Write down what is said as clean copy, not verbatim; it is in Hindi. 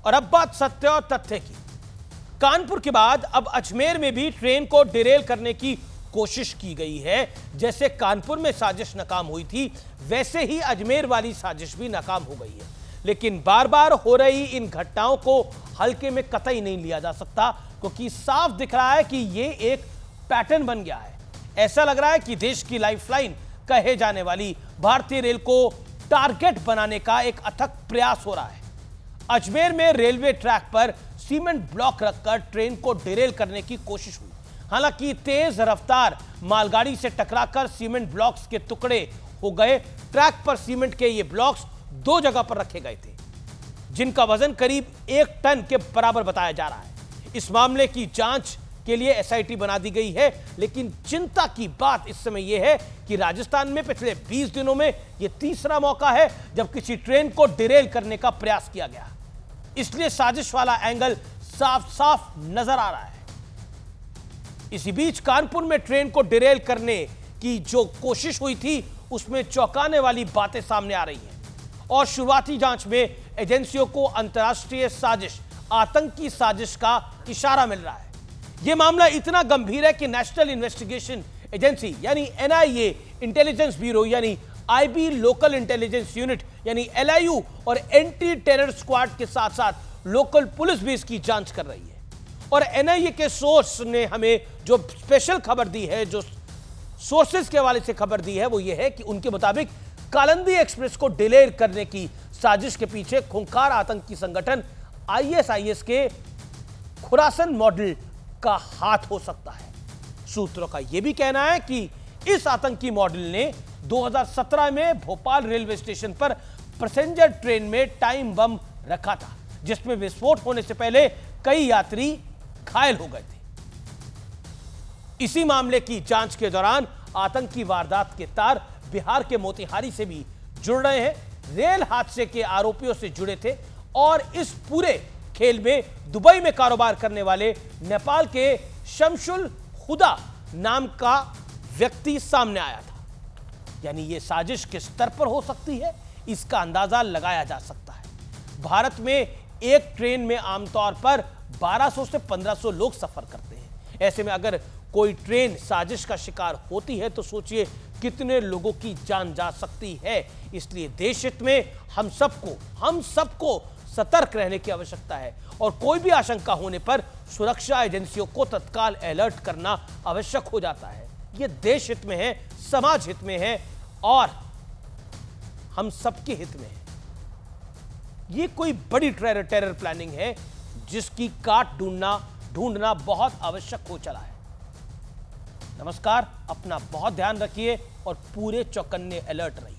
और अब बात सत्य और तथ्य की। कानपुर के बाद अब अजमेर में भी ट्रेन को डिरेल करने की कोशिश की गई है। जैसे कानपुर में साजिश नाकाम हुई थी, वैसे ही अजमेर वाली साजिश भी नाकाम हो गई है। लेकिन बार बार हो रही इन घटनाओं को हल्के में कतई नहीं लिया जा सकता, क्योंकि साफ दिख रहा है कि ये एक पैटर्न बन गया है। ऐसा लग रहा है कि देश की लाइफलाइन कहे जाने वाली भारतीय रेल को टारगेट बनाने का एक अथक प्रयास हो रहा है। अजमेर में रेलवे ट्रैक पर सीमेंट ब्लॉक रखकर ट्रेन को डिरेल करने की कोशिश हुई। हालांकि तेज रफ्तार मालगाड़ी से टकराकर सीमेंट ब्लॉक्स के टुकड़े हो गए। ट्रैक पर सीमेंट के ये ब्लॉक्स दो जगह पर रखे गए थे, जिनका वजन करीब 1 टन के बराबर बताया जा रहा है। इस मामले की जांच के लिए एसआईटी बना दी गई है। लेकिन चिंता की बात इस समय यह है कि राजस्थान में पिछले 20 दिनों में यह तीसरा मौका है जब किसी ट्रेन को डिरेल करने का प्रयास किया गया। इसलिए साजिश वाला एंगल साफ साफ नजर आ रहा है। इसी बीच कानपुर में ट्रेन को डिरेल करने की जो कोशिश हुई थी, उसमें चौंकाने वाली बातें सामने आ रही हैं। और शुरुआती जांच में एजेंसियों को अंतर्राष्ट्रीय साजिश, आतंकी साजिश का इशारा मिल रहा है। यह मामला इतना गंभीर है कि नेशनल इन्वेस्टिगेशन एजेंसी यानी एनआईए, इंटेलिजेंस ब्यूरो यानी आईबी, लोकल इंटेलिजेंस यूनिट यानी एलआईयू और एंटी टेरर स्क्वाड के साथ साथ लोकल पुलिस भी इसकी जांच कर रही है। और एनआईए के सोर्स ने हमें जो स्पेशल खबर दी है, जो सोर्सेज के हवाले से खबर दी है, वो ये है कि उनके मुताबिक कालिंदी एक्सप्रेस को डिले करने की साजिश के पीछे खूंखार आतंकी संगठन आईएसआईएस के खुरासन मॉडल का हाथ हो सकता है। सूत्रों का यह भी कहना है कि इस आतंकी मॉडल ने 2017 में भोपाल रेलवे स्टेशन पर पैसेंजर ट्रेन में टाइम बम रखा था, जिसमें विस्फोट होने से पहले कई यात्री घायल हो गए थे। इसी मामले की जांच के दौरान आतंकी वारदात के तार बिहार के मोतिहारी से भी जुड़ रहे हैं। रेल हादसे के आरोपियों से जुड़े थे और इस पूरे खेल में दुबई में कारोबार करने वाले नेपाल के शमशुल खुदा नाम का व्यक्ति सामने आया था। यानी यह साजिश किस स्तर पर हो सकती है, इसका अंदाजा लगाया जा सकता है। भारत में एक ट्रेन में आमतौर पर 1200 से 1500 लोग सफर करते हैं। ऐसे में अगर कोई ट्रेन साजिश का शिकार होती है तो सोचिए कितने लोगों की जान जा सकती है। इसलिए देश हित में हम सबको सतर्क रहने की आवश्यकता है और कोई भी आशंका होने पर सुरक्षा एजेंसियों को तत्काल अलर्ट करना आवश्यक हो जाता है। यह देश हित में है, समाज हित में है और हम सबके हित में है। यह कोई बड़ी टेरर प्लानिंग है जिसकी काट ढूंढना बहुत आवश्यक हो चला है। नमस्कार, अपना बहुत ध्यान रखिए और पूरे चौकन्ने अलर्ट रहिए।